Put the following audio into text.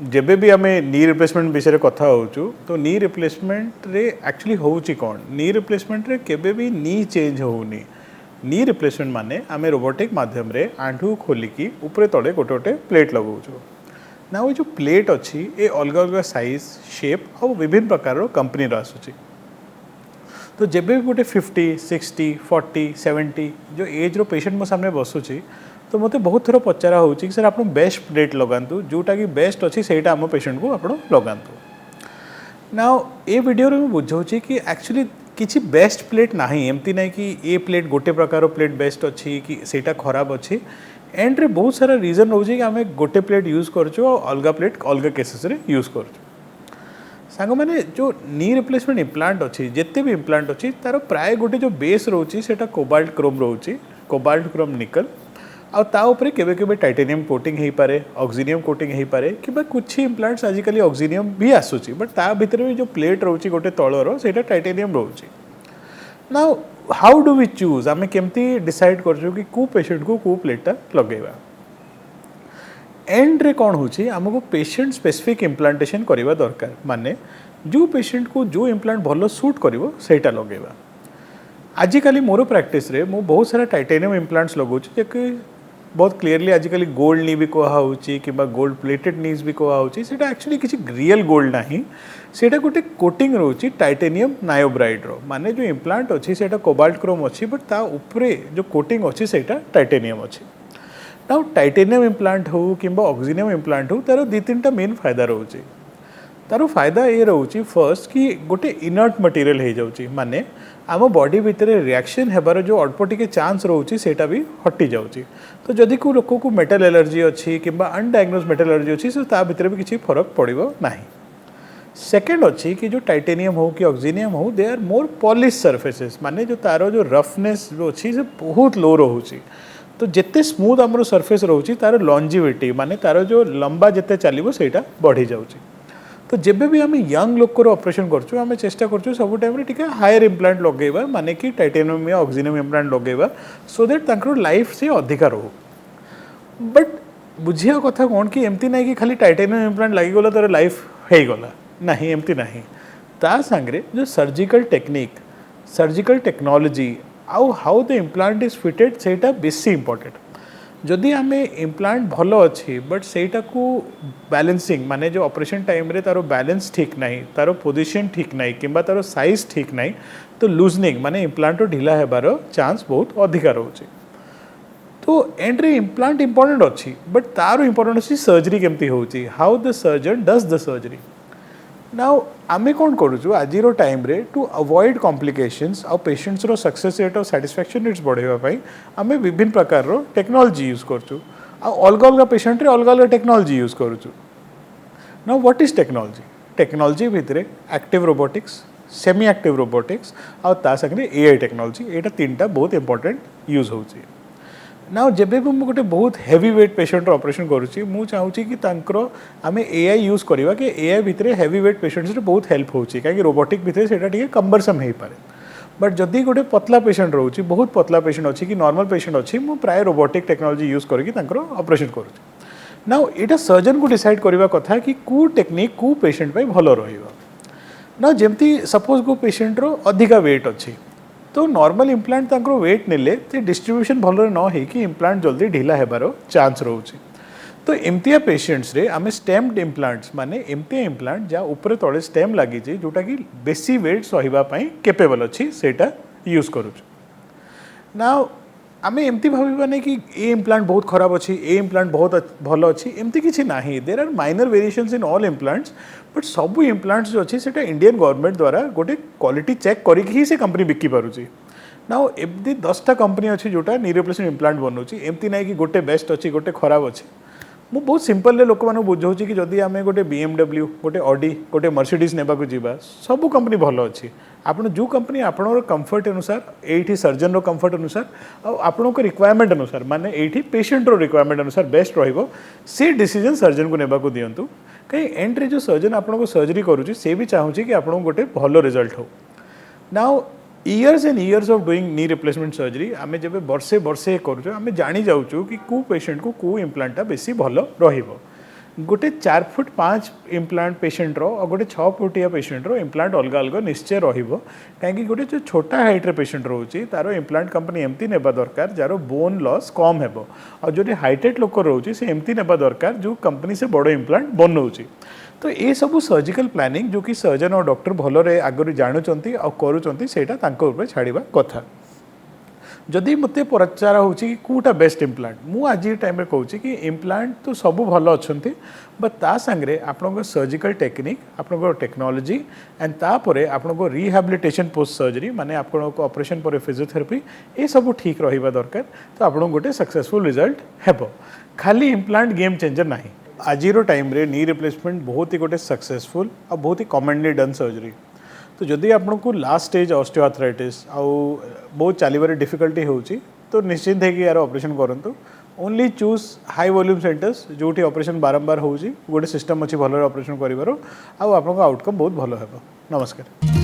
जेबे भी आम नी रिप्लेसमेंट विषय कथा होचु तो नी रिप्लेसमेंट रे एक्चुअली होउची कौन नी रिप्लेसमेंट रे केबे भी नी चेंज होउनी नी रिप्लेसमेंट माने आम रोबोटिक माध्यम रे आंठू खोलिकी ऊपर तले गोटे गोटे प्लेट लगाऊँ ना वो जो प्लेट अच्छी ये अलग अलग साइज शेप और विभिन्न प्रकार कंपनी आसूची तो जब भी गोटे 50, 60, 40, 70 जो एज रो पेशेंट मो सामने बसुची तो मत बहुत थर पचारा हो सर आप बेस्ट प्लेट लगातु जोटा कि बेस्ट अच्छी से आम पेशेंट को आप लगातु ना ये वीडियो में बुझाऊँ कि एक्चुअली किसी बेस्ट प्लेट ना एमती ना कि ये प्लेट गोटे प्रकार प्लेट बेस्ट अच्छी कि सेटा खराब अच्छी एंड रे बहुत सारा रीजन रोचे कि आम गोटे प्लेट यूज करचु और अलग प्लेट अलग केसेस रे यूज करचु सांग मैंने जो नी रिप्लेसमेंट इम्प्लांट अच्छी जिते भी इम्प्लांट अच्छी तार प्राय गोटे जो बेस रोचे से कोबाल्ट क्रोम रोचे कोबाल्ट क्रोम निकल आ ताऊपर केबे केबे टाइटेनियम कोटिंग हो पारे ऑक्सीनियम कोटिंग हो पारे कि कुछ इम्प्लांट्स आजिकल ऑक्सीनियम भी आसूची बट ता भितर भी जो प्लेट रोचे गोटे तलर से टाइटेनियम रोचे ना हाउ डू वी चूज आम केमती डिसाइड करछू कि को पेशेंट को प्लेटा लगेगा एंड रे कौन होची हमको पेशेंट स्पेसिफिक इम्प्लांटेशन करवा दरकार माने जो पेशेंट को जो इम्प्लांट भलो सूट करिवो सेटा लगेगा आजिकली मोर प्रैक्टिस रे मो बहुत सारा टाइटेनियम इम्प्लांट्स लगाऊँ जे बहुत क्लीयरली आजिकली गोल्ड नी भी कहुच्छी कि गोल्ड प्लेटेड नीज भी कहुच्छी से एक्चुअली किसी रियल गोल्ड ना सेटा गोटे कोटिंग रोची टाइटेनियम नायोब्राइड रो माने जो इम्प्लांट अच्छी से कोबाल्ट क्रोम अच्छी बट ता उपरे जो कोटिंग अच्छी से टाइटेनियम अच्छी ना टाइटेनियम इम्प्लांट हो कि ऑक्सीनियम इम्प्लांट हो तार दी तीन टा मेन फायदा रोचे तार फायदा ये रोचे फर्स्ट कि गोटे इनर्ट मटेरियल हो जाऊँगी माने आम बॉडी भितर रिएक्शन हेबार जो अल्प टिके चांस रोचे सेटा भी हटि जाऊँगी तो जदि को लोक को मेटल एलर्जी अच्छी कि अनडायग्नोज मेटल एलर्जी अच्छी सो ता भितर भी किसी फरक पड़ो ना सेकेंड अच्छी कि जो टाइटेनियम हो कि ऑक्सीनियम हो they are more polish surfaces माने जो तार जो रफनेस जो अच्छी से बहुत लो रोचे तो जिते स्मूथ आमर सर्फेस रोचे तार लॉन्जिविटी माने तार जो लंबा जिते चलो सेटा बढ़ी जाऊँगी तो जब भी आम यंग लोकर ऑपरेशन करछू आम चेष्टा करछू सब टाइम टिके हायर इम्प्लांट लगेगा माने कि टाइटेनियम या ऑक्सीनियम इम्प्लांट लगेगा सो दैट तांकर लाइफ से अधिका रो बट बुझिया कथा कौन कि एमती ना कि खाली टाइटेनियम इम्प्लांट लगिगला तार लाइफ हो गला ना एमती ना ता सांगरे जो सर्जिकल टेक्निक सर्जिकल टेक्नोलोजी आउ how the implant is fitted सेटा बेसी इंपोर्टेंट जदि आम इम्प्लांट भल अच्छी बट सेटा को बैलेंसिंग माने जो ऑपरेशन टाइम रे तारो बैलेंस ठीक नहीं तारो पोजीशन ठीक नहीं किंबा तारो साइज ठीक नहीं तो लूजनिंग माने इम्प्लांट ढिला हेबार चांस बहुत अधिका रोचे तो एंड रे इम्प्लांट इंपोर्टेंट अच्छी बट तार इंपोर्टेंट अच्छी सर्जरी केमती होची how the surgeon does the surgery now आमे कौन करूँ आज टाइम रे टू अवॉइड कॉम्प्लिकेशंस और पेशेंट्स रो सक्सेस रेट और सैटिस्फैक्शन रेट्स बढ़ाई आमे विभिन्न प्रकार रो टेक्नोलॉजी यूज करूँ अलग अलग पेशेंट रे अलग अलग टेक्नोलॉजी यूज करूँ नाउ व्हाट इज टेक्नोलॉजी भितर active robotics semi active robotics और ता संगे एआई टेक्नोलॉजी यहाँ तीन टा बहुत इंपोर्टेंट यूज होची ना जब भी मुझे गोटे बहुत हेवी वेट पेशेंट ऑपरेशन करुँची मु चाहूँगी कि आम एआई यूज करवा कि एआई भितर हेवी वेट पेशेंट्स बहुत हेल्प होची कहीं रोबोटिक भितर से कंबरसम हो पाए बट जदि गोटे पतला पेशेंट रोचे बहुत पतला पेशेंट अच्छी कि नॉर्मल पेशेंट अच्छी मु प्राय रोबोटिक टेक्नोलॉजी यूज करके ऑपरेशन करुँची ना यहाँ सर्जन को डिसाइड करवा कथा कि कौ टेक्निक कौ पेशेंट भल रहा जमती सपोज को पेशेंट रो अधिका वेट अच्छी तो नॉर्मल इम्प्लांट वेट नेले तो डिस्ट्रीब्यूशन भल न हो कि इम्प्लांट जल्दी ढिला हेबार चांस रोचे तो एमतिया पेशेंट्स रे आमे स्टेम्ड इम्प्लांट्स माने एमतिया इम्प्लांट जहाँ ऊपर तले स्टेम लगी जोटा कि बेसी वेट सहिबापी केपेबल अच्छी सेटा यूज करुँ ना आमे एमती भाविबा नहीं कि ए इम्प्लांट बहुत खराब अच्छी ए इम्प्लांट बहुत भल अच्छी एमती किसी ना there are minor variations in all implants but सबू इम्प्लांट्स जो अच्छी से इंडियन गवर्नमेंट द्वारा गोटे क्वालिटी चेक करके से कंपनी बिकी पारुची ना एमती 10टा कंपनी अच्छी जोटा नी रिप्लेसमेंट इम्प्लांट बनौची एमती ना कि गोटे बेस्ट अच्छी गोटे खराब अच्छी मु बहुत सिंपल लोक मैंने बुझाऊँ कि जदि आम गोटे BMW गोटे ऑडी गोटे मर्सिडीज नेबा जीवा सबू कंपनी भल अच्छी आप जो कंपनी आपणर कंफर्ट अनुसार ये सर्जन रो कंफर्ट अनुसार आपण रिक्वायरमेंट अनुसार माने ये पेशेंट रो रिक्वायरमेंट अनुसार बेस्ट रे डिसीजन सर्जन को नेबा दिंतु कहीं एंड रे जो सर्जन आपको सर्जरी करुँची से भी चाहूँगी कि आपको गोटे भल रिजल्ट हो now years and years of doing knee replacement surgery आम जब वर्षे वर्षे करूँ आम जानी जाऊँ कि कौ पेशेंट को कौ इम्प्लांटा बेसी भल रहिबो गोटे 4 फुट 5 इम्प्लांट पेशेंट रो और गोटे 6 फुटिया पेशेंट रो इम्प्लांट अलग अलग निश्चय रहिबो कहीं गोटे जो छोटा हाइट रे पेशेंट रोची तारो इम्प्लांट कंपनी एमती नेबा दरकार जार बोन लॉस कम हेबो और जो हाइटेड लोक रोची से एमती नेबा दरकार जो कंपनी से बड़ इम्प्लांट बनौची। तो ये सब सर्जिकल प्लानिंग जो कि सर्जन और डॉक्टर भलरे आगरी जानुचंती और करूचंती सेटा तांको ऊपर छाड़िबा कथा। जदि मते पचारा हो कौटा बेस्ट इम्प्लांट मु आज टाइम कहूँ कि इम्प्लांट तो सब भल अच्छा बट ता सांगे आपण सर्जिकल टेक्निक आपण टेक्नोलोजी एंड तापर आपण रिहाबिलिटेशन पोस्ट सर्जरी माने आपण ऑपरेशन पर फिजियोथेरापी ये सब ठीक रहिबा दरकार। तो आपण गोटे सक्सेसफुल रिजल्ट हेबो। खाली इम्प्लांट गेम चेंजर नहीं। आज टाइम रे नी रिप्लेसमेंट बहुत ही गोटे सक्सेसफुल और बहुत ही कॉमनली डन सर्जरी। तो जदि आपको लास्ट स्टेज ऑस्टियोआर्थराइटिस आउ बहुत चलबार डिफिकल्टी होची तो निश्चिंत है कि यार ऑपरेशन करंतु। Only choose high volume centres जोटी ऑपरेशन बारंबार होची गोटे सिस्टम अच्छी भल ऑपरेशन करिवारो आउ आपनको आउटकम बहुत भल हेबो। नमस्कार।